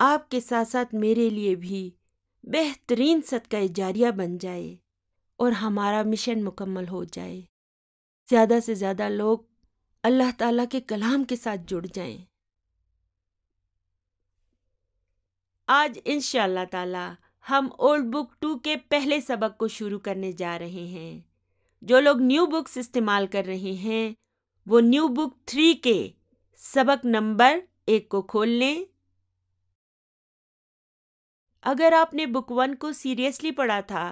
آپ کے ساتھ ساتھ میرے لیے بھی بہترین صدقہ جاریہ بن جائے اور ہمارا مشن مکمل ہو جائے، زیادہ سے زیادہ لوگ اللہ تعالیٰ کے کلام کے ساتھ جڑ جائیں۔ آج انشاءاللہ تعالی ہم اولڈ بک 2 کے پہلے سبق کو شروع کرنے جا رہے ہیں۔ جو لوگ نیو بکس استعمال کر رہے ہیں وہ نیو بک 3 کے سبق نمبر 1 کو کھول لیں۔ اگر آپ نے بک 1 کو سیریسلی پڑھا تھا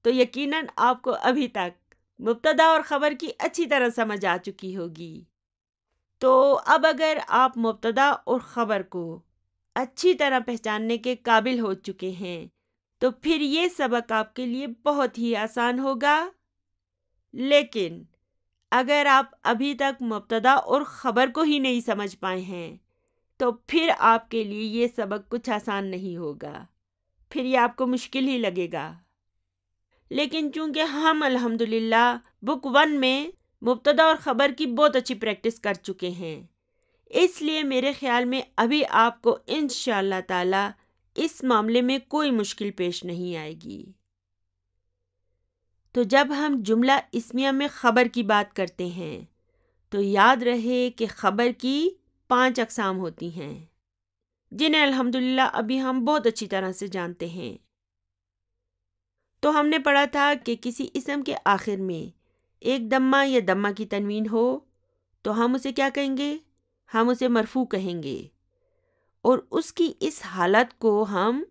تو یقیناً آپ کو ابھی تک مبتدا اور خبر کی اچھی طرح سمجھ آ چکی ہوگی۔ تو اب اگر آپ مبتدا اور خبر کو اچھی طرح پہچاننے کے قابل ہو چکے ہیں تو پھر یہ سبق آپ کے لیے بہت ہی آسان ہوگا۔ لیکن اگر آپ ابھی تک مبتدا اور خبر کو ہی نہیں سمجھ پائے ہیں تو پھر آپ کے لیے یہ سبق کچھ آسان نہیں ہوگا، پھر یہ آپ کو مشکل ہی لگے گا۔ لیکن چونکہ ہم الحمدللہ بک 1 میں مبتدا اور خبر کی بہت اچھی پریکٹس کر چکے ہیں، اس لیے میرے خیال میں ابھی آپ کو انشاءاللہ تعالی اس معاملے میں کوئی مشکل پیش نہیں آئے گی۔ تو جب ہم جملہ اسمیہ میں خبر کی بات کرتے ہیں تو یاد رہے کہ خبر کی 5 اقسام ہوتی ہیں جنہیں الحمدللہ ابھی ہم بہت اچھی طرح سے جانتے ہیں۔ تو ہم نے پڑھا تھا کہ کسی اسم کے آخر میں ایک دمہ یا دمہ کی تنوین ہو تو ہم اسے کیا کہیں گے؟ ہم اسے مرفوع کہیں گے، اور اس کی اس حالت کو ہم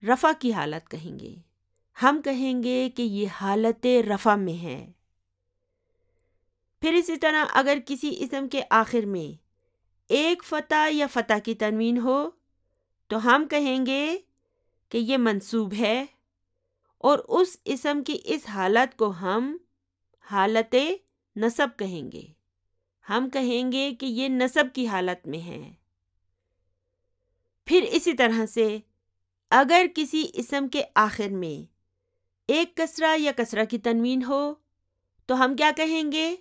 رفع کی حالت کہیں گے۔ ہم کہیں گے کہ یہ حالت رفع میں ہے۔ پھر اسی طرح اگر کسی اسم کے آخر میں ایک فتح یا فتح کی تنوین ہو تو ہم کہیں گے کہ یہ منصوب ہے، اور اس اسم کی اس حالت کو ہم حالت نصب کہیں گے۔ ہم کہیں گے کہ یہ نصب کی حالت میں ہے۔ پھر اسی طرح سے اگر کسی اسم کے آخر میں ایک کسرہ یا کسرہ کی تنوین ہو تو ہم کیا کہیں گے؟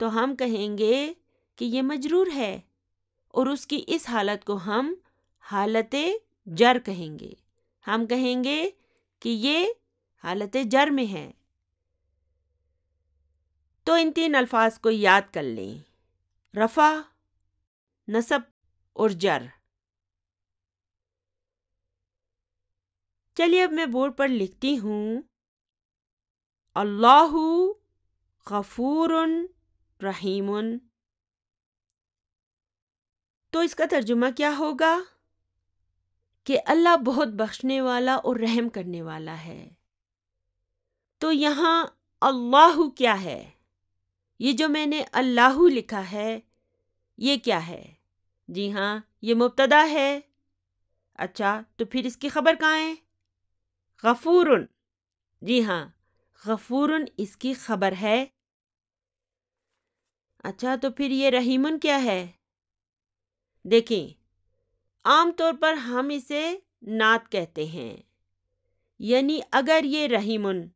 تو ہم کہیں گے کہ یہ مجرور ہے، اور اس کی اس حالت کو ہم حالت جر کہیں گے۔ ہم کہیں گے کہ یہ حالت جر میں ہے۔ تو ان 3 الفاظ کو یاد کر لیں: رفع، نصب اور جر۔ چلیے اب میں بورڈ پر لکھتی ہوں: اللہ غفور رحیم۔ تو اس کا ترجمہ کیا ہوگا؟ کہ اللہ بہت بخشنے والا اور رحم کرنے والا ہے۔ تو یہاں اللہ کیا ہے؟ یہ جو میں نے اللہ لکھا ہے یہ کیا ہے؟ جی ہاں، یہ مبتدا ہے۔ اچھا، تو پھر اس کی خبر کہاں ہے؟ غفورن۔ جی ہاں، غفورن اس کی خبر ہے۔ اچھا، تو پھر یہ رحیمن کیا ہے؟ دیکھیں، عام طور پر ہم اسے نعت کہتے ہیں، یعنی اگر یہ رحیمن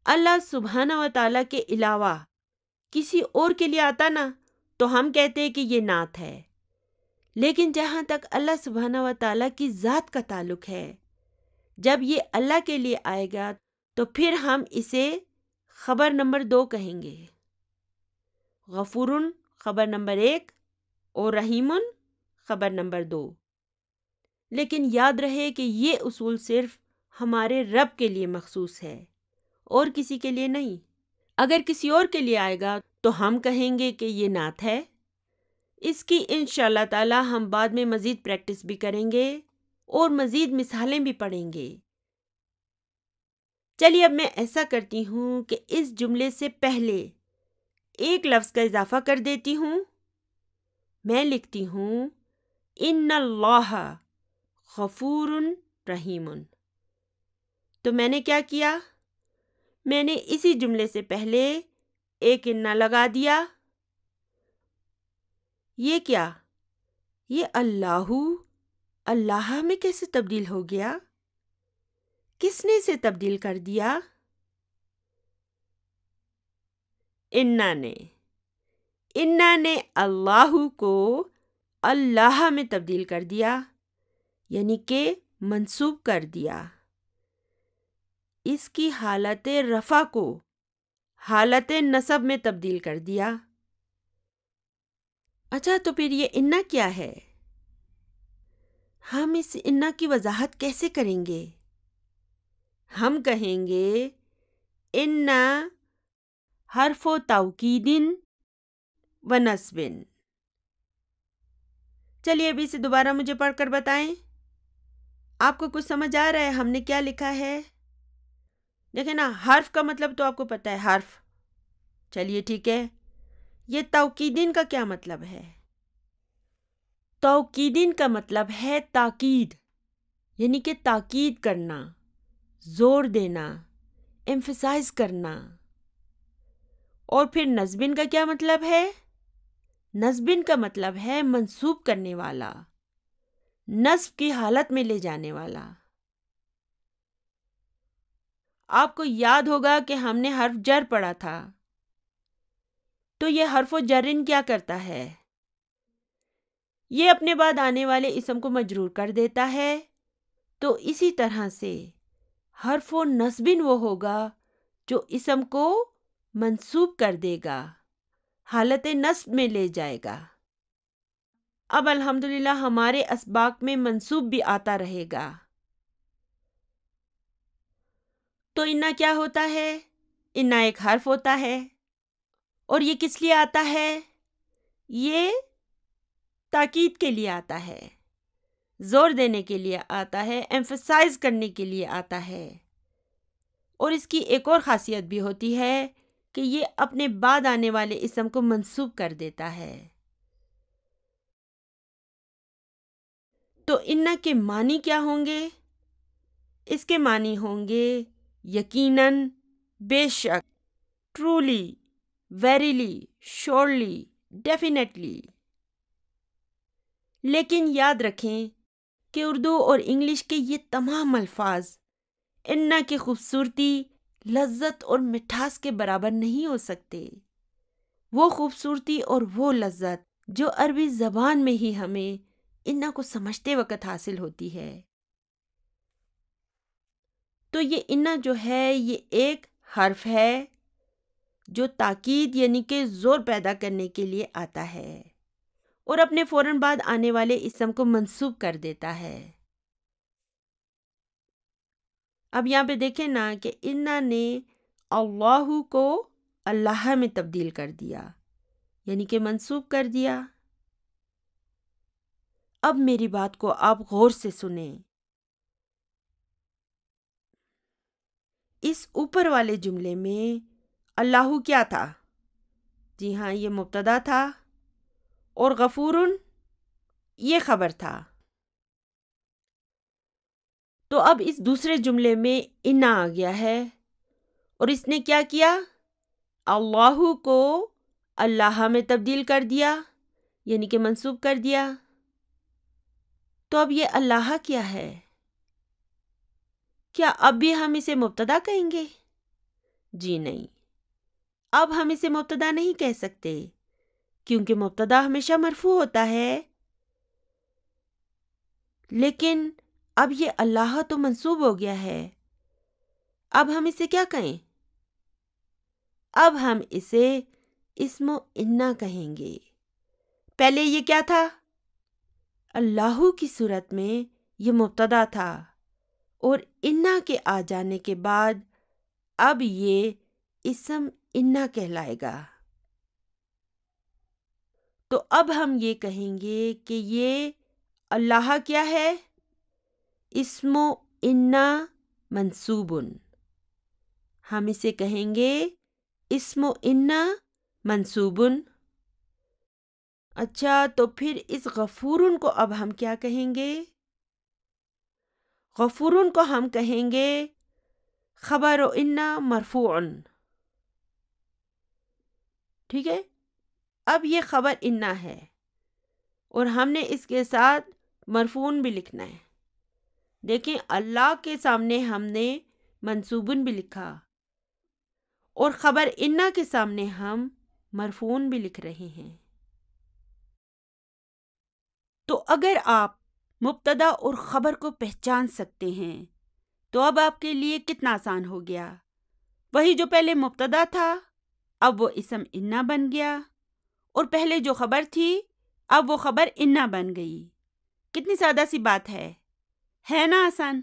اللہ سبحانہ و تعالیٰ کے علاوہ کسی اور کے لیے آتا نا تو ہم کہتے کہ یہ نعت ہے۔ لیکن جہاں تک اللہ سبحانہ و تعالیٰ کی ذات کا تعلق ہے، جب یہ اللہ کے لیے آئے گا تو پھر ہم اسے خبر نمبر 2 کہیں گے۔ غفورن خبر نمبر 1 اور رحیمن خبر نمبر 2۔ لیکن یاد رہے کہ یہ اصول صرف ہمارے رب کے لیے مخصوص ہے اور کسی کے لیے نہیں۔ اگر کسی اور کے لیے آئے گا تو ہم کہیں گے کہ یہ نعت ہے۔ اس کی انشاءاللہ تعالی ہم بعد میں مزید پریکٹس بھی کریں گے اور مزید مثالیں بھی پڑھیں گے۔ چلیے اب میں ایسا کرتی ہوں کہ اس جملے سے پہلے ایک لفظ کا اضافہ کر دیتی ہوں۔ میں لکھتی ہوں ان اللہ غفور رحیم۔ تو میں نے کیا کیا؟ میں نے اسی جملے سے پہلے ایک انا لگا دیا۔ یہ کیا؟ یہ اللہ میں کیسے تبدیل ہو گیا؟ کس نے اسے تبدیل کر دیا؟ انا نے اللہ کو اللہ میں تبدیل کر دیا، یعنی کہ منسوب کر دیا، اس کی حالت رفع کو حالت نصب میں تبدیل کر دیا۔ اچھا، تو پھر یہ انا کیا ہے؟ ہم اس انا کی وضاحت کیسے کریں گے؟ ہم کہیں گے انا حرف توکید و نصب۔ چلیے ابھی سے دوبارہ مجھے پڑھ کر بتائیں، آپ کو کچھ سمجھ آ رہا ہے ہم نے کیا لکھا ہے؟ دیکھیں نا، حرف کا مطلب تو آپ کو پتہ ہے، حرف۔ چلیے ٹھیک ہے، یہ توکیدین کا کیا مطلب ہے؟ توکیدین کا مطلب ہے تاکید، یعنی کہ تاکید کرنا، زور دینا، ایمفسائز کرنا۔ اور پھر نصبن کا کیا مطلب ہے؟ نصبن کا مطلب ہے منسوب کرنے والا، نصب کی حالت میں لے جانے والا۔ آپ کو یاد ہوگا کہ ہم نے حرف جر پڑھا تھا، تو یہ حرف جرن کیا کرتا ہے؟ یہ اپنے بعد آنے والے اسم کو مجرور کر دیتا ہے۔ تو اسی طرح سے حرف نصبن وہ ہوگا جو اسم کو منسوب کر دے گا، حالت نصب میں لے جائے گا۔ اب الحمدللہ ہمارے اسباق میں منسوب بھی آتا رہے گا۔ تو انا کیا ہوتا ہے؟ انا ایک حرف ہوتا ہے، اور یہ کس لیے آتا ہے؟ یہ تاکید کے لیے آتا ہے، زور دینے کے لیے آتا ہے، ایمفسائز کرنے کے لیے آتا ہے۔ اور اس کی ایک اور خاصیت بھی ہوتی ہے کہ یہ اپنے بعد آنے والے اسم کو منسوب کر دیتا ہے۔ تو انا کے معنی کیا ہوں گے؟ اس کے معنی ہوں گے یقیناً، بے شک، ٹرولی، ویریلی، شورلی، ڈیفینیٹلی۔ لیکن یاد رکھیں کہ اردو اور انگلش کے یہ تمام الفاظ انا کی خوبصورتی، لذت اور مٹھاس کے برابر نہیں ہو سکتے۔ وہ خوبصورتی اور وہ لذت جو عربی زبان میں ہی ہمیں انا کو سمجھتے وقت حاصل ہوتی ہے۔ تو یہ انا جو ہے یہ ایک حرف ہے جو تاکید یعنی کہ زور پیدا کرنے کے لیے آتا ہے اور اپنے فوراً بعد آنے والے اسم کو منسوب کر دیتا ہے۔ اب یہاں پہ دیکھیں نا کہ انا نے اللہ کو اللہ میں تبدیل کر دیا، یعنی کہ منسوب کر دیا۔ اب میری بات کو آپ غور سے سنیں۔ اس اوپر والے جملے میں اللہ کیا تھا؟ جی ہاں، یہ مبتدا تھا، اور غفورن یہ خبر تھا۔ تو اب اس دوسرے جملے میں انا آ گیا ہے، اور اس نے کیا کیا؟ اللہ کو اللہ میں تبدیل کر دیا، یعنی کہ منسوب کر دیا۔ تو اب یہ اللہ کیا ہے؟ کیا اب بھی ہم اسے مبتدا کہیں گے؟ جی نہیں، اب ہم اسے مبتدا نہیں کہہ سکتے، کیونکہ مبتدا ہمیشہ مرفوع ہوتا ہے۔ لیکن اب یہ اللہ تو منسوب ہو گیا ہے، اب ہم اسے کیا کہیں؟ اب ہم اسے اسم انا کہیں گے۔ پہلے یہ کیا تھا؟ اللہ کی صورت میں یہ مبتدا تھا، اور انا کے آ جانے کے بعد اب یہ اسم انا کہلائے گا۔ تو اب ہم یہ کہیں گے کہ یہ اللہ کیا ہے؟ اسم انا منصوبن۔ ہم اسے کہیں گے اسم انا منصوبن۔ اچھا، تو پھر اس غفورن کو اب ہم کیا کہیں گے؟ غفورن کو ہم کہیں گے خبر انا مرفوعن۔ ٹھیک ہے، اب یہ خبر انا ہے، اور ہم نے اس کے ساتھ مرفوعن بھی لکھنا ہے۔ دیکھیں، اللہ کے سامنے ہم نے منصوبن بھی لکھا، اور خبر انا کے سامنے ہم مرفوعن بھی لکھ رہے ہیں۔ تو اگر آپ مبتدا اور خبر کو پہچان سکتے ہیں تو اب آپ کے لیے کتنا آسان ہو گیا۔ وہی جو پہلے مبتدا تھا اب وہ اسم انا بن گیا، اور پہلے جو خبر تھی اب وہ خبر انا بن گئی۔ کتنی سادہ سی بات ہے نا آسان؟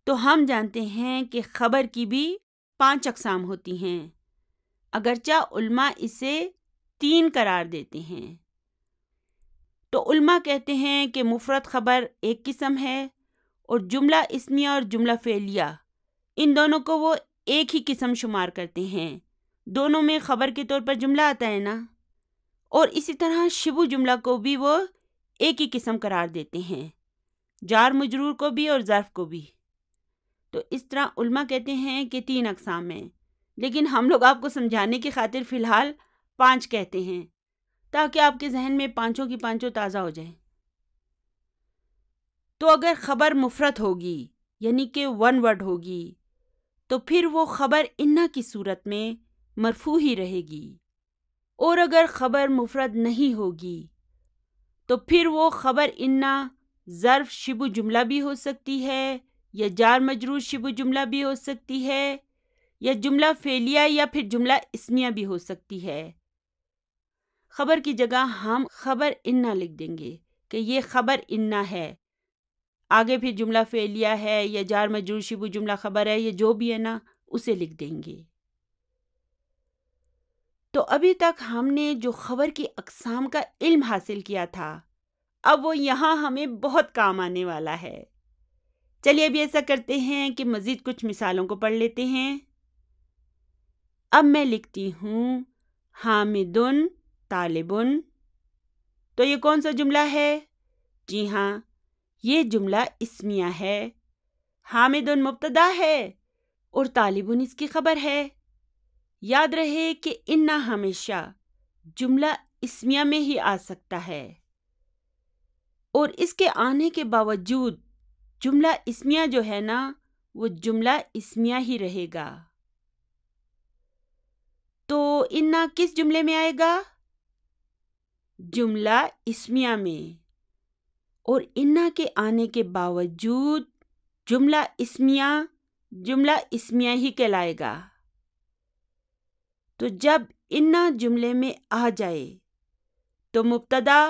تو ہم جانتے ہیں کہ خبر کی بھی 5 اقسام ہوتی ہیں، اگرچہ علماء اسے 3 قرار دیتے ہیں۔ تو علماء کہتے ہیں کہ مفرد خبر ایک قسم ہے، اور جملہ اسمیہ اور جملہ فعلیہ ان دونوں کو وہ ایک ہی قسم شمار کرتے ہیں، دونوں میں خبر کے طور پر جملہ آتا ہے نا، اور اسی طرح شبہ جملہ کو بھی وہ ایک ہی قسم قرار دیتے ہیں، جار مجرور کو بھی اور ظرف کو بھی۔ تو اس طرح علماء کہتے ہیں کہ 3 اقسام ہیں، لیکن ہم لوگ آپ کو سمجھانے کی خاطر فی الحال 5 کہتے ہیں، تاکہ آپ کے ذہن میں پانچوں کی پانچوں تازہ ہو جائیں۔ تو اگر خبر مفرد ہوگی یعنی کہ 1 ورڈ ہوگی تو پھر وہ خبر انا کی صورت میں مرفوع ہی رہے گی، اور اگر خبر مفرد نہیں ہوگی تو پھر وہ خبر انا ظرف شبہ جملہ بھی ہو سکتی ہے، یا جار مجرور شبہ جملہ بھی ہو سکتی ہے، یا جملہ فعلیہ یا پھر جملہ اسمیہ بھی ہو سکتی ہے۔ خبر کی جگہ ہم خبر انا لکھ دیں گے کہ یہ خبر انا ہے، آگے پھر جملہ فعلیہ ہے یا جار مجرور شبہ جملہ خبر ہے، یا جو بھی ہے نا اسے لکھ دیں گے۔ تو ابھی تک ہم نے جو خبر کی اقسام کا علم حاصل کیا تھا اب وہ یہاں ہمیں بہت کام آنے والا ہے۔ چلیے ابھی ایسا کرتے ہیں کہ مزید کچھ مثالوں کو پڑھ لیتے ہیں۔ اب میں لکھتی ہوں حامدن طالبن، تو یہ کون سا جملہ ہے؟ جی ہاں، یہ جملہ اسمیہ ہے۔ حامدن مبتدا ہے اور طالبن اس کی خبر ہے۔ یاد رہے کہ انا ہمیشہ جملہ اسمیہ میں ہی آ سکتا ہے، اور اس کے آنے کے باوجود جملہ اسمیہ جو ہے نا وہ جملہ اسمیہ ہی رہے گا۔ تو انا کس جملے میں آئے گا؟ جملہ اسمیہ میں، اور انا کے آنے کے باوجود جملہ اسمیہ ہی کہلائے گا۔ تو جب انا جملے میں آ جائے تو مبتدا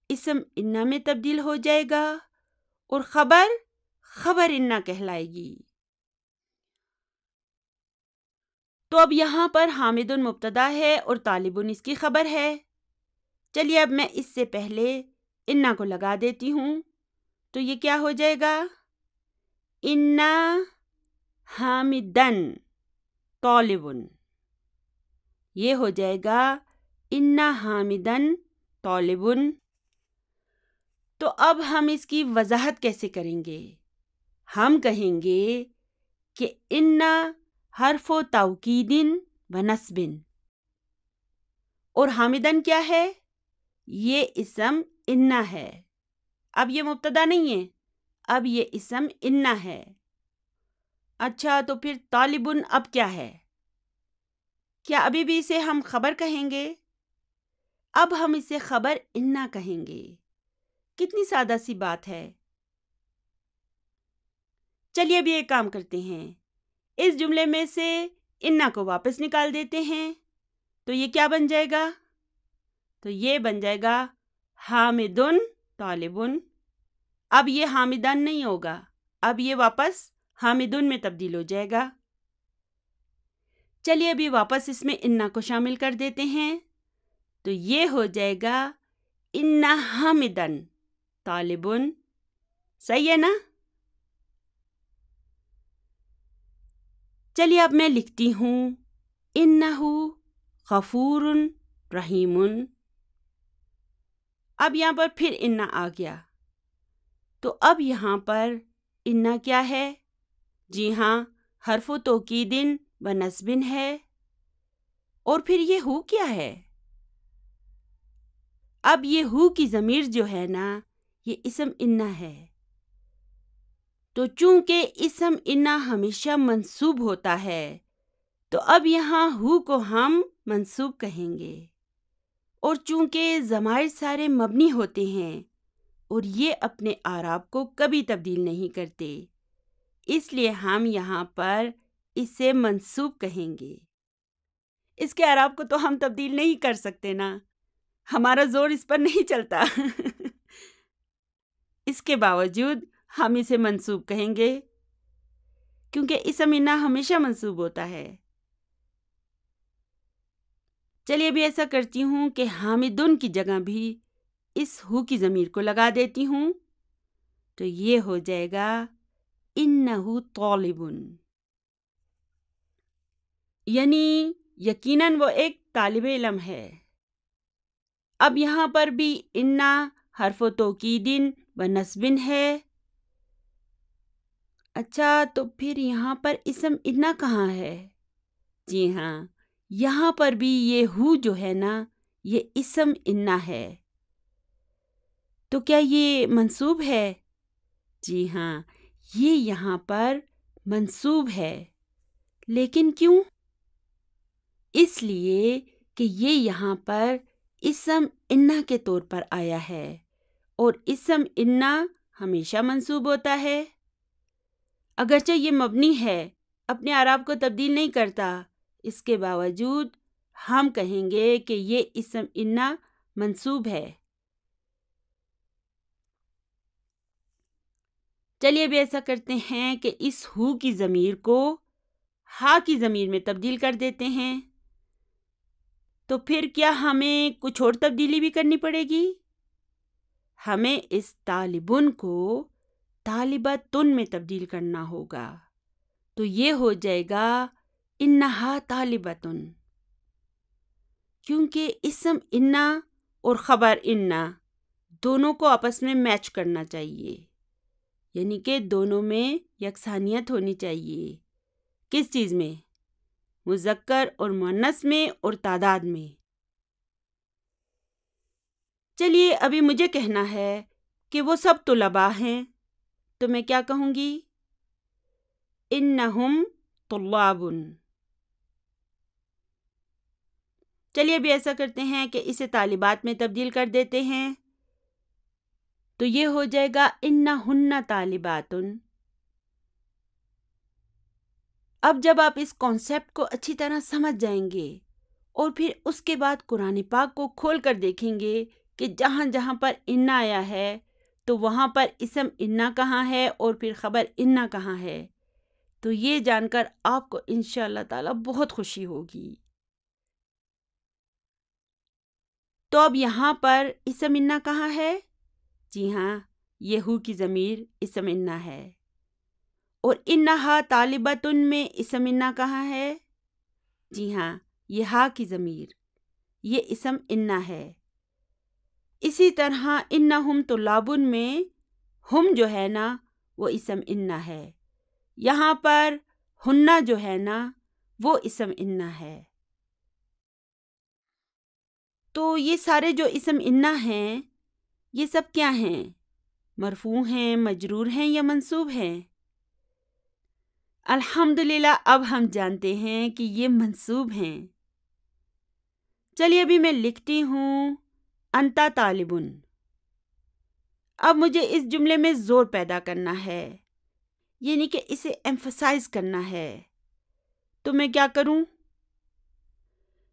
اسم انا میں تبدیل ہو جائے گا اور خبر انا کہلائے گی۔ تو اب یہاں پر حامدن مبتدا ہے اور طالبن اس کی خبر ہے۔ چلیے اب میں اس سے پہلے انا کو لگا دیتی ہوں، تو یہ کیا ہو جائے گا؟ انا حامدن طالبن، یہ ہو جائے گا انا حامدن طالبن۔ تو اب ہم اس کی وضاحت کیسے کریں گے؟ ہم کہیں گے کہ انا حرف و توکید و نصب، اور حامدن کیا ہے؟ یہ اسم انا ہے۔ اب یہ مبتدا نہیں ہے، اب یہ اسم انا ہے۔ اچھا، تو پھر طالبن اب کیا ہے؟ کیا ابھی بھی اسے ہم خبر کہیں گے؟ اب ہم اسے خبر انا کہیں گے۔ کتنی سادہ سی بات ہے۔ چلیے اب یہ کام کرتے ہیں، اس جملے میں سے انا کو واپس نکال دیتے ہیں، تو یہ کیا بن جائے گا؟ تو یہ بن جائے گا حامدن طالبن۔ اب یہ حامدن نہیں ہوگا، اب یہ واپس حامدن میں تبدیل ہو جائے گا۔ چلیے ابھی واپس اس میں انا کو شامل کر دیتے ہیں، تو یہ ہو جائے گا انا حامدن طالبن۔ صحیح ہے نا؟ چلیے اب میں لکھتی ہوں انہو غفور رحیم۔ اب یہاں پر پھر انا آ گیا، تو اب یہاں پر انا کیا ہے؟ جی ہاں، حرف و توکید و نصب ہے، اور پھر یہ ہو کیا ہے؟ اب یہ ہو کی ضمیر جو ہے نا یہ اسم انا ہے، تو چونکہ اسم انا ہمیشہ منصوب ہوتا ہے تو اب یہاں ہو کو ہم منصوب کہیں گے، اور چونکہ ضمائر سارے مبنی ہوتے ہیں اور یہ اپنے اعراب کو کبھی تبدیل نہیں کرتے، اس لیے ہم یہاں پر اسے منصوب کہیں گے۔ اس کے اعراب کو تو ہم تبدیل نہیں کر سکتے نا، ہمارا زور اس پر نہیں چلتا۔ اس کے باوجود ہم اسے منصوب کہیں گے کیونکہ اسم انا ہمیشہ منصوب ہوتا ہے۔ چلیے ابھی ایسا کرتی ہوں کہ حامدن کی جگہ بھی اس ہو کی ضمیر کو لگا دیتی ہوں، تو یہ ہو جائے گا انہو طالبن، یعنی یقیناً وہ ایک طالب علم ہے۔ اب یہاں پر بھی انا حرف و توکیدن و نصبن ہے۔ اچھا تو پھر یہاں پر اسم انا کہاں ہے؟ جی ہاں، یہاں پر بھی یہ ہو جو ہے نا، یہ اسم انا ہے۔ تو کیا یہ منصوب ہے؟ جی ہاں، یہ یہاں پر منصوب ہے، لیکن کیوں؟ اس لیے کہ یہ یہاں پر اسم انا کے طور پر آیا ہے، اور اسم انا ہمیشہ منصوب ہوتا ہے۔ اگرچہ یہ مبنی ہے، اپنے اعراب کو تبدیل نہیں کرتا، اس کے باوجود ہم کہیں گے کہ یہ اسم انا منصوب ہے۔ چلیے ابھی ایسا کرتے ہیں کہ اس ہو کی ضمیر کو ہا کی ضمیر میں تبدیل کر دیتے ہیں۔ تو پھر کیا ہمیں کچھ اور تبدیلی بھی کرنی پڑے گی؟ ہمیں اس طالبن کو طالبتن میں تبدیل کرنا ہوگا، تو یہ ہو جائے گا انہا طالبتن، کیونکہ اسم انا اور خبر انا دونوں کو آپس میں میچ کرنا چاہیے، یعنی کہ دونوں میں یکسانیت ہونی چاہیے۔ کس چیز میں؟ مذکر اور مؤنث میں اور تعداد میں۔ چلیے ابھی مجھے کہنا ہے کہ وہ سب طلباء ہیں، تو میں کیا کہوں گی؟ انہم طلاب۔ چلیے ابھی ایسا کرتے ہیں کہ اسے طالبات میں تبدیل کر دیتے ہیں، تو یہ ہو جائے گا انہن طالبات۔ اب جب آپ اس کانسیپٹ کو اچھی طرح سمجھ جائیں گے اور پھر اس کے بعد قرآن پاک کو کھول کر دیکھیں گے کہ جہاں جہاں پر انا آیا ہے تو وہاں پر اسم انا کہاں ہے اور پھر خبر انا کہاں ہے، تو یہ جان کر آپ کو انشاءاللہ تعالی بہت خوشی ہوگی۔ تو اب یہاں پر اسم انا کہاں ہے؟ جی ہاں، یہ ہو کی ضمیر اسم انا ہے، اور انہا طالبتن میں اسم انا کہاں ہے؟ جی ہاں، یہ ہا کی ضمیر، یہ اسم انا ہے۔ اسی طرح انہم طلابن میں ہم جو ہے نا وہ اسم انا ہے، یہاں پر ہننا جو ہے نا وہ اسم انا ہے۔ تو یہ سارے جو اسم انا ہیں یہ سب کیا ہیں؟ مرفوع ہیں، مجرور ہیں یا منصوب ہیں؟ الحمدللہ اب ہم جانتے ہیں کہ یہ منصوب ہیں۔ چلیے ابھی میں لکھتی ہوں انتا طالبن۔ اب مجھے اس جملے میں زور پیدا کرنا ہے، یعنی کہ اسے ایمفسائز کرنا ہے، تو میں کیا کروں؟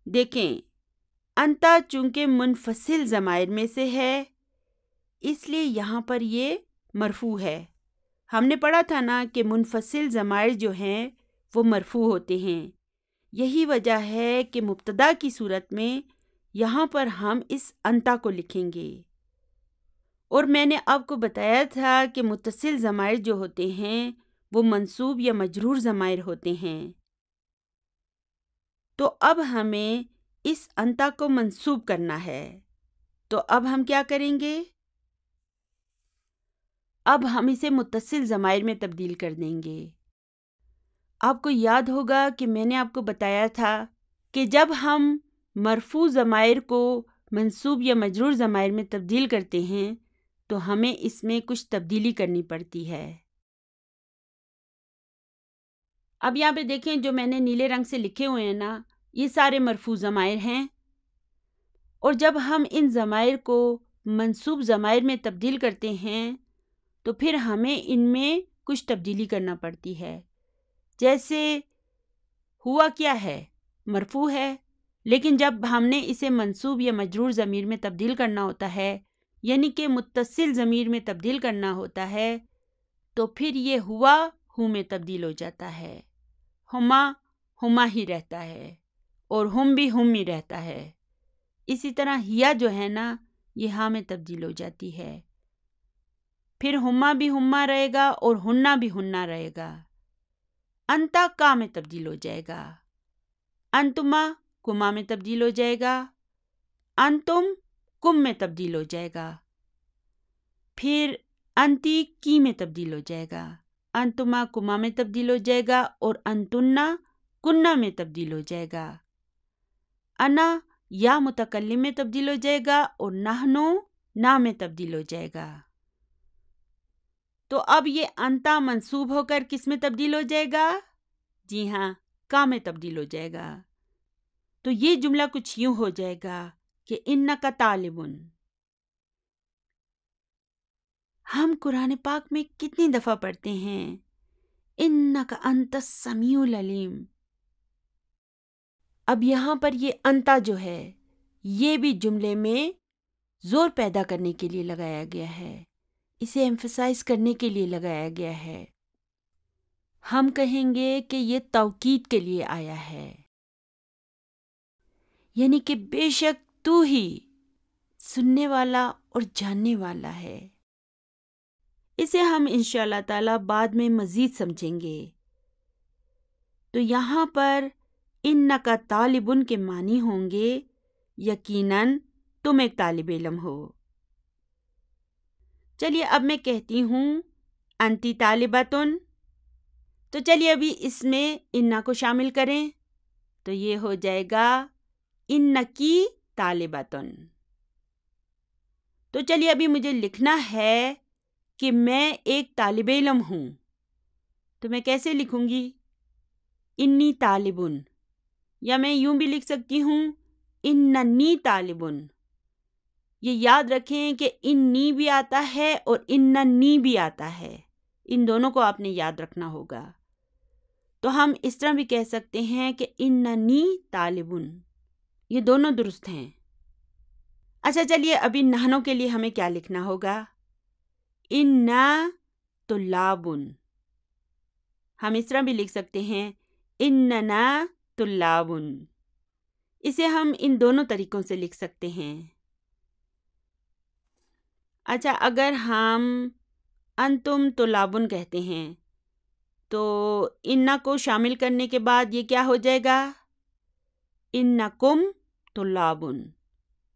دیکھیں، انتا چونکہ منفصل ضمائر میں سے ہے، اس لیے یہاں پر یہ مرفوع ہے۔ ہم نے پڑھا تھا نا کہ منفصل ضمائر جو ہیں وہ مرفوع ہوتے ہیں، یہی وجہ ہے کہ مبتدا کی صورت میں یہاں پر ہم اس انتا کو لکھیں گے۔ اور میں نے آپ کو بتایا تھا کہ متصل ضمائر جو ہوتے ہیں وہ منصوب یا مجرور ضمائر ہوتے ہیں، تو اب ہمیں اس انتا کو منصوب کرنا ہے، تو اب ہم کیا کریں گے؟ اب ہم اسے متصل ضمائر میں تبدیل کر دیں گے۔ آپ کو یاد ہوگا کہ میں نے آپ کو بتایا تھا کہ جب ہم مرفوع ضمائر کو منصوب یا مجرور ضمائر میں تبدیل کرتے ہیں تو ہمیں اس میں کچھ تبدیلی کرنی پڑتی ہے۔ اب یہاں پہ دیکھیں، جو میں نے نیلے رنگ سے لکھے ہوئے ہیں نا، یہ سارے مرفوع ضمائر ہیں، اور جب ہم ان ضمائر کو منصوب ضمائر میں تبدیل کرتے ہیں تو پھر ہمیں ان میں کچھ تبدیلی کرنا پڑتی ہے. جیسے ہوا کیا ہے؟ مرفوع ہے، لیکن جب ہم نے اسے منصوب یا مجرور ضمیر میں تبدیل کرنا ہوتا ہے، یعنی کہ متصل ضمیر میں تبدیل کرنا ہوتا ہے، تو پھر یہ ہوا ہو میں تبدیل ہو جاتا ہے. ہما ہما ہی رہتا ہے اور ہم بھی ہم ہی رہتا ہے. اسی طرح ہیا جو ہے نا، یہ ہاں میں تبدیل ہو جاتی ہے. پھر ہما بھی ہما رہے گا اور ہننا بھی ہننا رہے گا. انتا کا میں تبدیل ہو جائے گا. انتما کما میں تبدیل ہو جائے گا. انتم کم میں تبدیل ہو جائے گا. پھر انتی کی میں تبدیل ہو جائے گا. انتما کما میں تبدیل ہو جائے گا اور انتنا کننا میں تبدیل ہو جائے گا. انا یا متکلم میں تبدیل ہو جائے گا اور نحنو نا میں تبدیل ہو جائے گا. تو اب یہ انتا منصوب ہو کر کس میں تبدیل ہو جائے گا؟ جی ہاں، کا میں تبدیل ہو جائے گا. تو یہ جملہ کچھ یوں ہو جائے گا کہ انکا طالبن. ہم قرآن پاک میں کتنی دفعہ پڑھتے ہیں انکا انت السمیع العلیم. اب یہاں پر یہ انتا جو ہے یہ بھی جملے میں زور پیدا کرنے کے لیے لگایا گیا ہے، اسے ایمفسائز کرنے کے لیے لگایا گیا ہے. ہم کہیں گے کہ یہ توکید کے لیے آیا ہے، یعنی کہ بے شک تو ہی سننے والا اور جاننے والا ہے. اسے ہم انشاءاللہ تعالی بعد میں مزید سمجھیں گے. تو یہاں پر انکا طالبن کے معنی ہوں گے یقیناً تم ایک طالب علم ہو. چلیے اب میں کہتی ہوں انتی طالبتن. تو چلیے ابھی اس میں انا کو شامل کریں تو یہ ہو جائے گا انکی طالبتن. تو چلیے ابھی مجھے لکھنا ہے کہ میں ایک طالب علم ہوں، تو میں کیسے لکھوں گی؟ انی طالبن. یا میں یوں بھی لکھ سکتی ہوں اننی طالبن. یہ یاد رکھیں کہ انی بھی آتا ہے اور اننی بھی آتا ہے، ان دونوں کو آپ نے یاد رکھنا ہوگا. تو ہم اس طرح بھی کہہ سکتے ہیں کہ اننی طالبن. یہ دونوں درست ہیں. اچھا چلیے ابھی نحنوں کے لیے ہمیں کیا لکھنا ہوگا؟ انا طلابن. ہم اس طرح بھی لکھ سکتے ہیں اننا طلابن. اسے ہم ان دونوں طریقوں سے لکھ سکتے ہیں. اچھا اگر ہم انتم طلابن کہتے ہیں تو انا کو شامل کرنے کے بعد یہ کیا ہو جائے گا؟ انکم طلابن.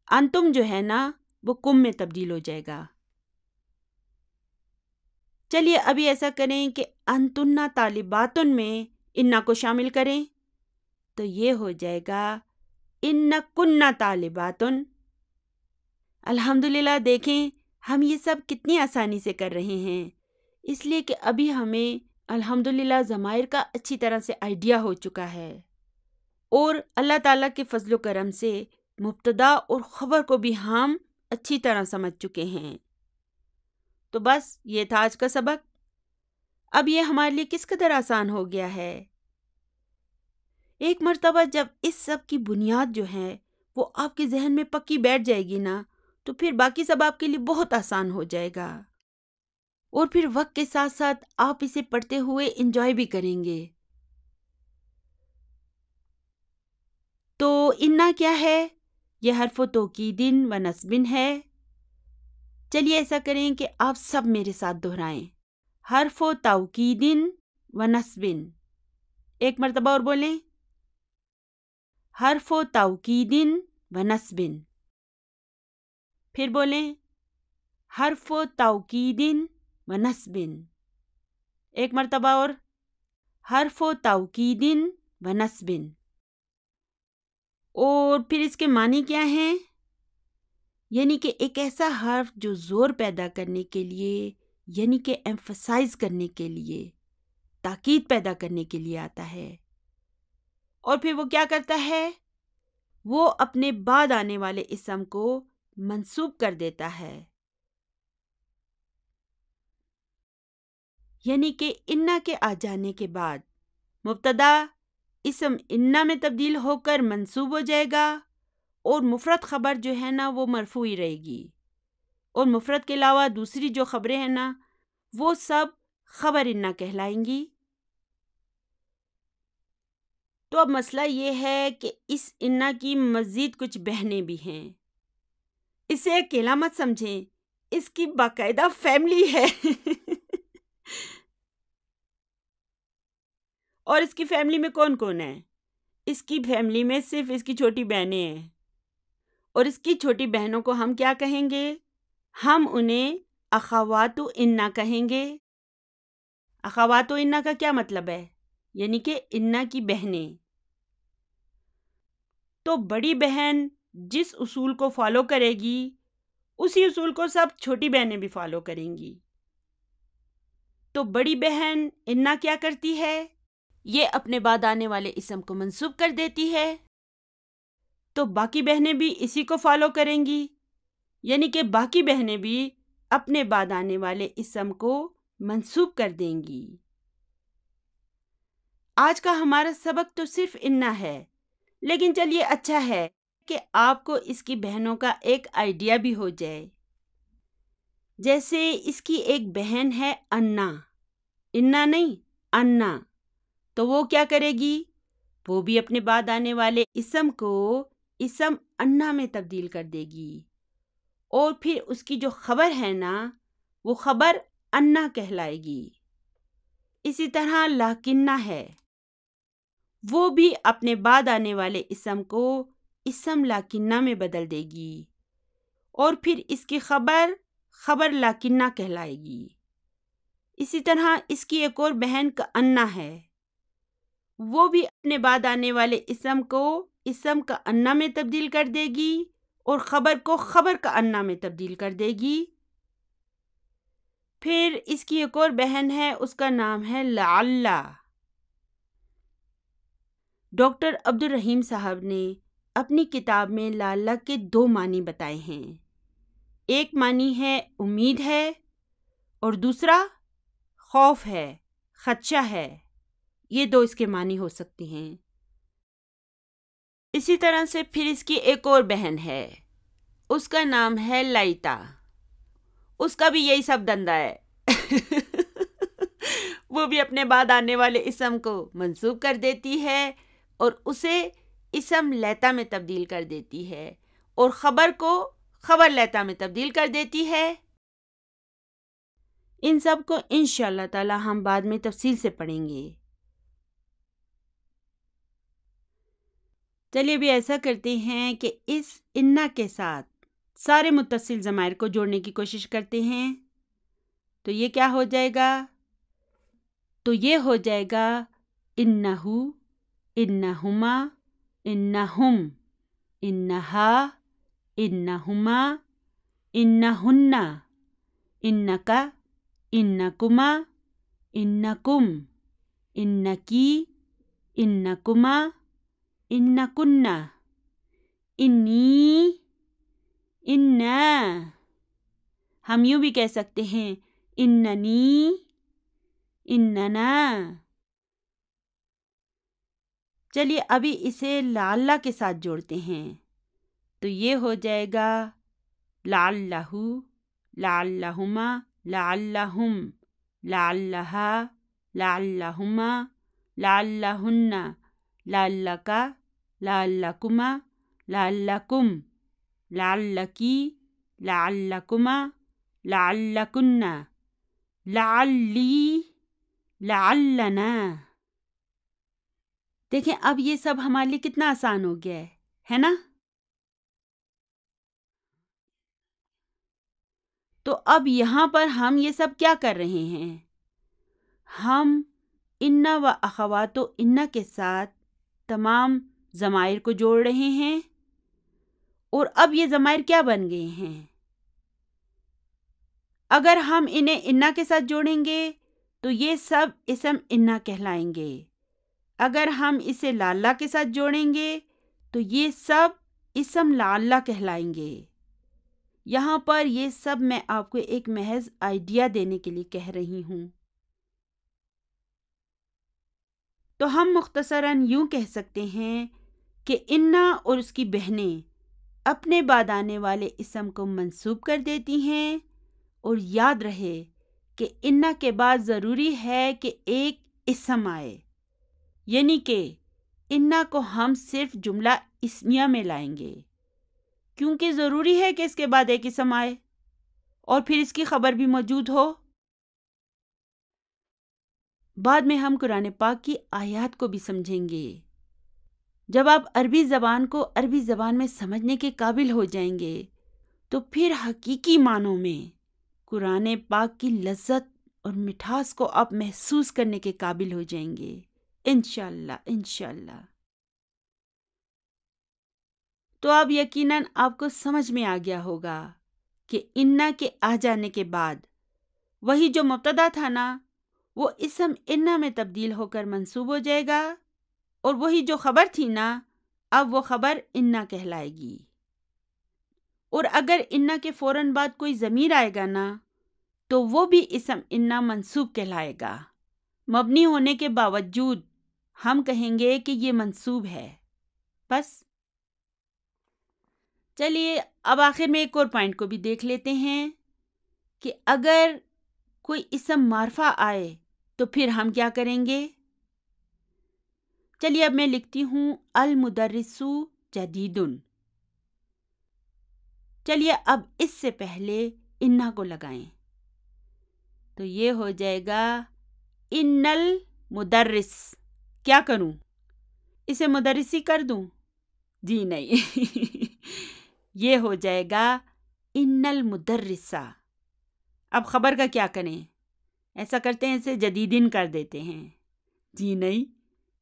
انتم جو ہے نا وہ کم میں تبدیل ہو جائے گا. چلیے ابھی ایسا کریں کہ انتنا طالباتن میں انا کو شامل کریں تو یہ ہو جائے گا انکننا طالباتن. الحمدللہ دیکھیں ہم یہ سب کتنی آسانی سے کر رہے ہیں، اس لیے کہ ابھی ہمیں الحمدللہ ضمائر کا اچھی طرح سے آئیڈیا ہو چکا ہے، اور اللہ تعالیٰ کے فضل و کرم سے مبتدا اور خبر کو بھی ہم اچھی طرح سمجھ چکے ہیں. تو بس یہ تھا آج کا سبق. اب یہ ہمارے لیے کس قدر آسان ہو گیا ہے. ایک مرتبہ جب اس سب کی بنیاد جو ہے وہ آپ کے ذہن میں پکی بیٹھ جائے گی نا، تو پھر باقی سب آپ کے لیے بہت آسان ہو جائے گا، اور پھر وقت کے ساتھ ساتھ آپ اسے پڑھتے ہوئے انجوائے بھی کریں گے. تو انا کیا ہے؟ یہ حرف و توکیدن و نصبن ہے. چلیے ایسا کریں کہ آپ سب میرے ساتھ دہرائیں، حرف و توکیدن و نصبن. ایک مرتبہ اور بولیں، حرف و توکیدن و نصبن. پھر بولیں، حرف و توکیدن و نصبن. ایک مرتبہ اور، حرف و توکیدن و نصبن. اور پھر اس کے معنی کیا ہیں؟ یعنی کہ ایک ایسا حرف جو زور پیدا کرنے کے لیے، یعنی کہ ایمفسائز کرنے کے لیے، تاکید پیدا کرنے کے لیے آتا ہے. اور پھر وہ کیا کرتا ہے؟ وہ اپنے بعد آنے والے اسم کو منسوب کر دیتا ہے، یعنی کہ انا کے آ جانے کے بعد مبتدا اسم انا میں تبدیل ہو کر منسوب ہو جائے گا، اور مفرد خبر جو ہے نا وہ مرفوعی رہے گی، اور مفرد کے علاوہ دوسری جو خبریں ہیں نا وہ سب خبر انا کہلائیں گی۔ تو اب مسئلہ یہ ہے کہ اس انا کی مزید کچھ بہنیں بھی ہیں، اسے اکیلا مت سمجھیں، اس کی باقاعدہ فیملی ہے اور اس کی فیملی میں کون کون ہے؟ اس کی فیملی میں صرف اس کی چھوٹی بہنیں ہیں، اور اس کی چھوٹی بہنوں کو ہم کیا کہیں گے؟ ہم انہیں اخوات انا کہیں گے۔ اخوات انا کا کیا مطلب ہے؟ یعنی کہ انا کی بہنیں۔ تو بڑی بہن جس اصول کو فالو کرے گی اسی اصول کو سب چھوٹی بہنیں بھی فالو کریں گی۔ تو بڑی بہن انا کیا کرتی ہے؟ یہ اپنے بعد آنے والے اسم کو منسوب کر دیتی ہے، تو باقی بہنیں بھی اسی کو فالو کریں گی، یعنی کہ باقی بہنیں بھی اپنے بعد آنے والے اسم کو منسوب کر دیں گی۔ آج کا ہمارا سبق تو صرف انا ہے، لیکن چلیے اچھا ہے کہ آپ کو اس کی بہنوں کا ایک آئیڈیا بھی ہو جائے۔ جیسے اس کی ایک بہن ہے انا، انا نہیں انا، تو وہ کیا کرے گی؟ وہ بھی اپنے بعد آنے والے اسم کو اسم انا میں تبدیل کر دے گی، اور پھر اس کی جو خبر ہے نا وہ خبر انا کہلائے گی۔ اسی طرح لاکنہ ہے، وہ بھی اپنے بعد آنے والے اسم کو اسم لاکنہ میں بدل دے گی، اور پھر اس کی خبر خبر لاکنہ کہلائے گی۔ اسی طرح اس کی ایک اور بہن کأنہ ہے، وہ بھی اپنے بعد آنے والے اسم کو اسم کأنہ میں تبدیل کر دے گی، اور خبر کو خبر کأنہ میں تبدیل کر دے گی۔ پھر اس کی ایک اور بہن ہے، اس کا نام ہے لعل۔ ڈاکٹر عبد الرحیم صاحب نے اپنی کتاب میں لعل کے 2 معنی بتائے ہیں، ایک معنی ہے امید ہے، اور دوسرا خوف ہے، خدشہ ہے۔ یہ 2 اس کے معنی ہو سکتے ہیں۔ اسی طرح سے پھر اس کی ایک اور بہن ہے، اس کا نام ہے لائتا، اس کا بھی یہی سب دندہ ہے وہ بھی اپنے بعد آنے والے اسم کو منسوب کر دیتی ہے، اور اسے اسم لیتا میں تبدیل کر دیتی ہے، اور خبر کو خبر لیتا میں تبدیل کر دیتی ہے۔ ان سب کو انشاءاللہ تعالی ہم بعد میں تفصیل سے پڑھیں گے۔ چلیے بھی ایسا کرتے ہیں کہ اس انا کے ساتھ سارے متصل ضمائر کو جوڑنے کی کوشش کرتے ہیں۔ تو یہ کیا ہو جائے گا؟ تو یہ ہو جائے گا انہو، انہما، انہم، انہا، انہما، انہن، انکا، انکما، انکم، انکی، انکما، انکن، انی، انا۔ ہم یوں بھی کہہ سکتے ہیں اننی، اننا۔ چلیے ابھی اسے لعل کے ساتھ جوڑتے ہیں، تو یہ ہو جائے گا لعلہ، لعلہما، لعلہم، لعلہا، لعلہما، لعلہن، لعلکا، لعلکما، لعلکم، لعلکی، لعلکما، لعلکن، لعلی، لعلنا۔ دیکھیں اب یہ سب ہمارے لیے کتنا آسان ہو گیا ہے نا؟ تو اب یہاں پر ہم یہ سب کیا کر رہے ہیں؟ ہم انا و اخوات و انا کے ساتھ تمام ضمائر کو جوڑ رہے ہیں، اور اب یہ ضمائر کیا بن گئے ہیں؟ اگر ہم انہیں انا کے ساتھ جوڑیں گے تو یہ سب اسم انا کہلائیں گے، اگر ہم اسے لعلہ کے ساتھ جوڑیں گے تو یہ سب اسم لعل کہلائیں گے۔ یہاں پر یہ سب میں آپ کو ایک محض آئیڈیا دینے کے لیے کہہ رہی ہوں۔ تو ہم مختصراً یوں کہہ سکتے ہیں کہ انا اور اس کی بہنیں اپنے بعد آنے والے اسم کو منسوب کر دیتی ہیں، اور یاد رہے کہ انا کے بعد ضروری ہے کہ ایک اسم آئے، یعنی کہ انا کو ہم صرف جملہ اسمیہ میں لائیں گے، کیونکہ ضروری ہے کہ اس کے بعد ایک اسم آئے اور پھر اس کی خبر بھی موجود ہو۔ بعد میں ہم قرآن پاک کی آیات کو بھی سمجھیں گے۔ جب آپ عربی زبان کو عربی زبان میں سمجھنے کے قابل ہو جائیں گے تو پھر حقیقی معنوں میں قرآن پاک کی لذت اور مٹھاس کو آپ محسوس کرنے کے قابل ہو جائیں گے، انشاءاللہ انشاءاللہ۔ تو اب یقیناً آپ کو سمجھ میں آ گیا ہوگا کہ انا کے آ جانے کے بعد وہی جو مبتدا تھا نا، وہ اسم انا میں تبدیل ہو کر منصوب ہو جائے گا، اور وہی جو خبر تھی نا، اب وہ خبر انا کہلائے گی۔ اور اگر انا کے فوراً بعد کوئی ضمیر آئے گا نا، تو وہ بھی اسم انا منصوب کہلائے گا۔ مبنی ہونے کے باوجود ہم کہیں گے کہ یہ منصوب ہے۔ بس چلیے اب آخر میں ایک اور پوائنٹ کو بھی دیکھ لیتے ہیں کہ اگر کوئی اسم معرفہ آئے تو پھر ہم کیا کریں گے۔ چلیے اب میں لکھتی ہوں المدرس جدید۔ چلیے اب اس سے پہلے انا کو لگائیں تو یہ ہو جائے گا ان المدرس۔ کیا کروں، اسے مدرسی کر دوں؟ جی نہیں یہ ہو جائے گا ان المدرسہ۔ اب خبر کا کیا کریں؟ ایسا کرتے ہیں اسے جدیدن کر دیتے ہیں۔ جی نہیں،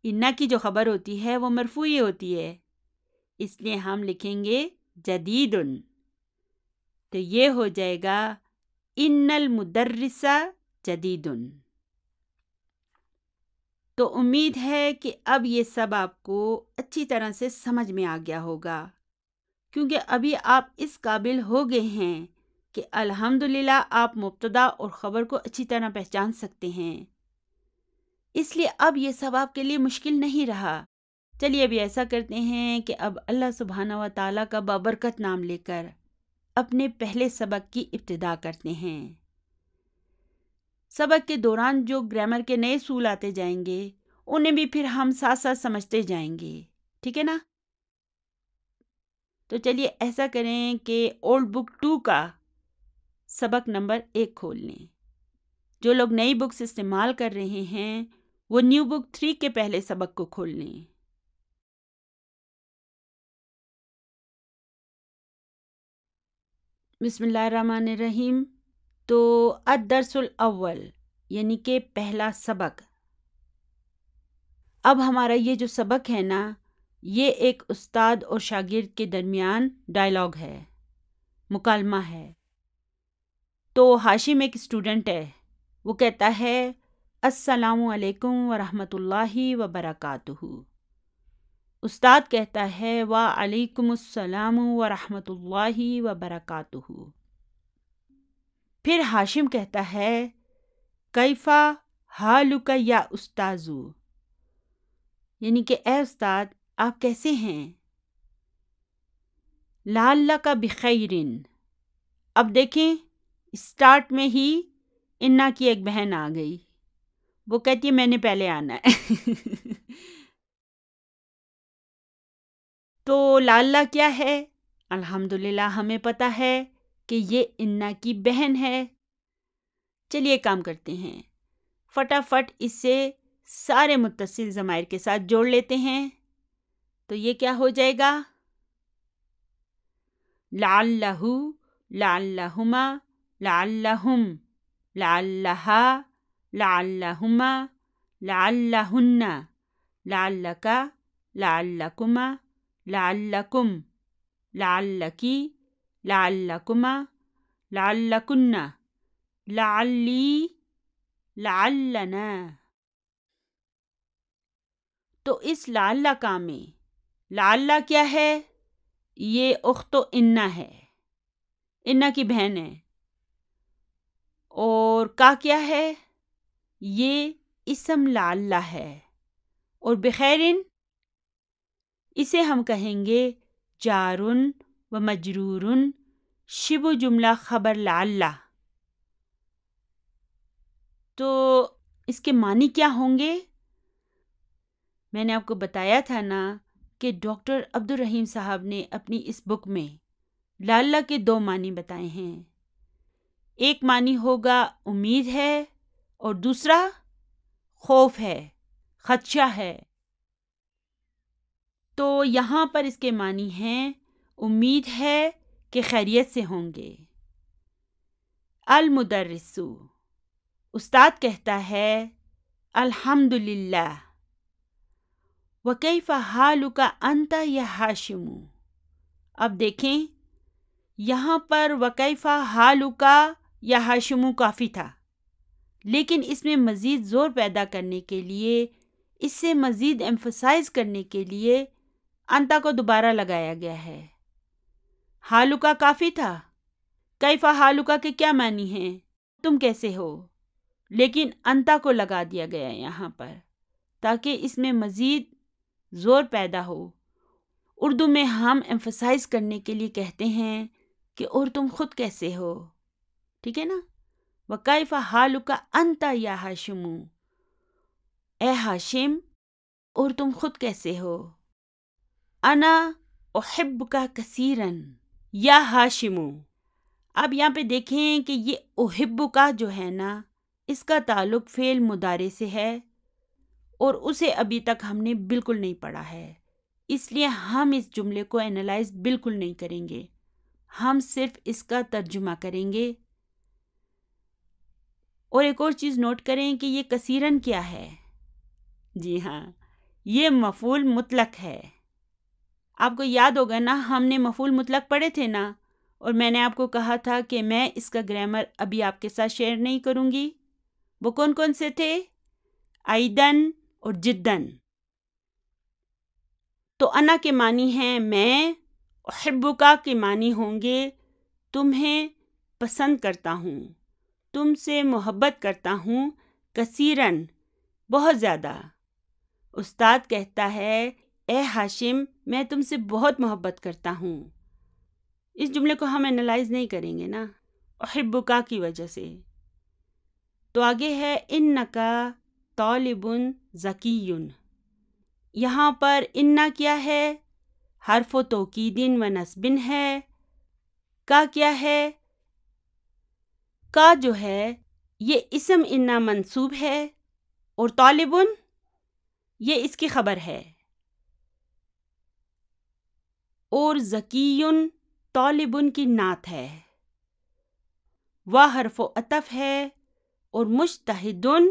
انا کی جو خبر ہوتی ہے وہ مرفوعی ہوتی ہے، اس لیے ہم لکھیں گے جدیدن۔ تو یہ ہو جائے گا ان المدرس جدیدن۔ تو امید ہے کہ اب یہ سب آپ کو اچھی طرح سے سمجھ میں آ گیا ہوگا، کیونکہ ابھی آپ اس قابل ہو گئے ہیں کہ الحمدللہ آپ مبتدا اور خبر کو اچھی طرح پہچان سکتے ہیں، اس لیے اب یہ سب آپ کے لیے مشکل نہیں رہا۔ چلیے ابھی ایسا کرتے ہیں کہ اب اللہ سبحانہ و تعالیٰ کا بابرکت نام لے کر اپنے پہلے سبق کی ابتدا کرتے ہیں۔ سبق کے دوران جو گرامر کے نئے اصول آتے جائیں گے انہیں بھی پھر ہم ساتھ ساتھ سمجھتے جائیں گے، ٹھیک ہے نا؟ تو چلیے ایسا کریں کہ اولڈ بک 2 کا سبق نمبر 1 کھول لیں۔ جو لوگ نئی بکس استعمال کر رہے ہیں وہ نیو بک 3 کے پہلے سبق کو کھول لیں۔ بسم اللہ الرحمن الرحیم۔ تو الدرس الاول یعنی کہ پہلا سبق۔ اب ہمارا یہ جو سبق ہے نا، یہ ایک استاد اور شاگرد کے درمیان ڈائلاگ ہے، مکالمہ ہے۔ تو ہاشم ایک اسٹوڈنٹ ہے، وہ کہتا ہے السلام علیکم ورحمۃ اللہ وبرکاتہ۔ استاد کہتا ہے وعلیکم السلام ورحمۃ اللہ وبرکاتہ۔ پھر ہاشم کہتا ہے کیفا حالک یا استاذو، یعنی کہ اے استاد آپ کیسے ہیں؟ لعلک بخیر۔ اب دیکھیں اسٹارٹ میں ہی انا کی ایک بہن آ گئی، وہ کہتی ہے میں نے پہلے آنا ہے تو لعلہ کیا ہے؟ الحمدللہ ہمیں پتہ ہے کہ یہ انا کی بہن ہے۔ چلیے کام کرتے ہیں، فٹافٹ اس سے سارے متصل ضمائر کے ساتھ جوڑ لیتے ہیں۔ تو یہ کیا ہو جائے گا؟ لعلہ، لعلہما، لعلہم، لعلہا، لعلہما، لعلہن، لعلک، لعلکما، لعلکم، لعلکی، لعلکما، لعلکن، لعلی، لعلنا۔ تو اس لعلہ کا میں لعلہ کیا ہے؟ یہ اخت انا ہے، انا کی بہن ہے. اور کا کیا ہے؟ یہ اسم لعلہ ہے. اور بخیرن اسے ہم کہیں گے جارن و مجرورن شبہ جملہ خبر لعلہ. تو اس کے معنی کیا ہوں گے؟ میں نے آپ کو بتایا تھا نا کہ ڈاکٹر عبدالرحیم صاحب نے اپنی اس بک میں لعلہ کے 2 معنی بتائے ہیں. ایک معنی ہوگا امید ہے اور دوسرا خوف ہے، خدشہ ہے. تو یہاں پر اس کے معنی ہیں امید ہے کہ خیریت سے ہوں گے. المدرس استاد کہتا ہے الحمدللہ. وکیف حالک انت یا ہاشم. اب دیکھیں یہاں پر وکیف حالک یا ہاشم کافی تھا، لیکن اس میں مزید زور پیدا کرنے کے لیے، اس سے مزید ایمفسائز کرنے کے لیے انتا کو دوبارہ لگایا گیا ہے. حالکا کافی تھا. کیف حالکا کے کیا معنی ہیں؟ تم کیسے ہو؟ لیکن انتا کو لگا دیا گیا یہاں پر تاکہ اس میں مزید زور پیدا ہو. اردو میں ہم ایمفسائز کرنے کے لیے کہتے ہیں کہ اور تم خود کیسے ہو. ٹھیک ہے نا؟ وَكَيْفَ حَالُكَ أَنْتَ يَا ہاشم. اے ہاشم اور تم خود کیسے ہو. انا احبک کثیراً یا ہاشم. اب یہاں پہ دیکھیں کہ یہ احبک جو ہے نا، اس کا تعلق فعل مضارع سے ہے اور اسے ابھی تک ہم نے بالکل نہیں پڑھا ہے، اس لیے ہم اس جملے کو انالائز بالکل نہیں کریں گے. ہم صرف اس کا ترجمہ کریں گے. اور ایک اور چیز نوٹ کریں کہ یہ کثیراً کیا ہے؟ جی ہاں، یہ مفعول مطلق ہے. آپ کو یاد ہوگا نا، ہم نے مفعول مطلق پڑھے تھے نا، اور میں نے آپ کو کہا تھا کہ میں اس کا گرامر ابھی آپ کے ساتھ شیئر نہیں کروں گی. وہ کون کون سے تھے؟ ایدن اور جدن. تو انا کے معنی ہیں میں، احبکا کے معنی ہوں گے تمہیں پسند کرتا ہوں، تم سے محبت کرتا ہوں، کثیراً بہت زیادہ. استاد کہتا ہے اے ہاشم میں تم سے بہت محبت کرتا ہوں. اس جملے کو ہم انالائز نہیں کریں گے نا احبکا کی وجہ سے. تو آگے ہے انکا طالب ذکی. یہاں پر انا کیا ہے؟ حرف و توکید و نصب ہے. کا کیا ہے؟ کا جو ہے یہ اسم انا منصوب ہے اور طالبن یہ اس کی خبر ہے. اور ذکیٌ طالبن کی نعت ہے. وہ حرف و عطف ہے اور مجتہدن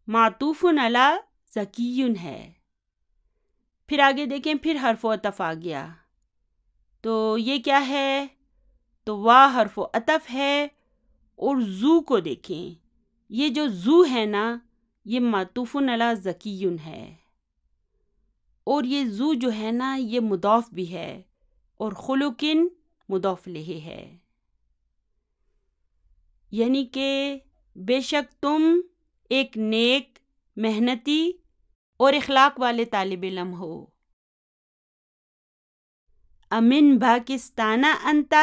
معطوف علی ذکیٌ ہے. پھر آگے دیکھیں، پھر حرف و عطف آ گیا. تو یہ کیا ہے؟ تو وہ حرف و عطف ہے اور زو کو دیکھیں، یہ جو زو ہے نا یہ معطوف علی ذکیٌ ہے. اور یہ زو جو ہے نا یہ مضاف بھی ہے اور خلقن مضاف الیہ ہے. یعنی کہ بے شک تم ایک نیک، محنتی اور اخلاق والے طالب علم ہو. امن پاکستان انت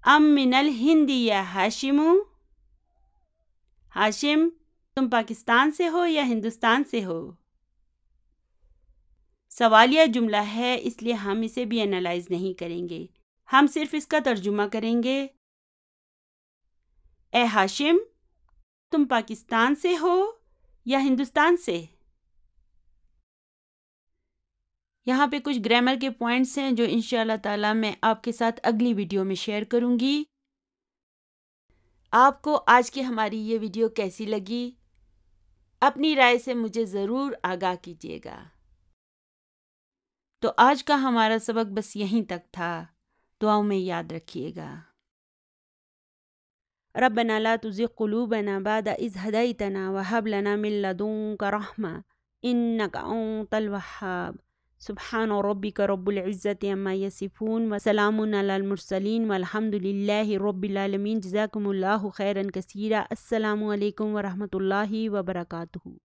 ام من الہند یا ہاشم. ہاشم تم پاکستان سے ہو یا ہندوستان سے ہو؟ سوالیہ جملہ ہے، اس لیے ہم اسے بھی انالائز نہیں کریں گے، ہم صرف اس کا ترجمہ کریں گے. اے ہاشم تم پاکستان سے ہو یا ہندوستان سے؟ یہاں پہ کچھ گرامر کے پوائنٹس ہیں جو انشاءاللہ تعالی میں آپ کے ساتھ اگلی ویڈیو میں شیئر کروں گی. آپ کو آج کی ہماری یہ ویڈیو کیسی لگی؟ اپنی رائے سے مجھے ضرور آگاہ کیجیے گا. تو آج کا ہمارا سبق بس یہیں تک تھا. دعاؤں میں یاد رکھیے گا. ربنا لا تزغ قلوبنا بعد إذ هديتنا وهب لنا من لدنك رحمة إنك أنت الوهاب. سبحان ربک رب العزت عما یصفون وسلام علی المرسلین والحمد للہ رب العالمین. جزاکم اللہ خیرا کثیرا. السلام علیکم ورحمۃ اللہ وبرکاتہ.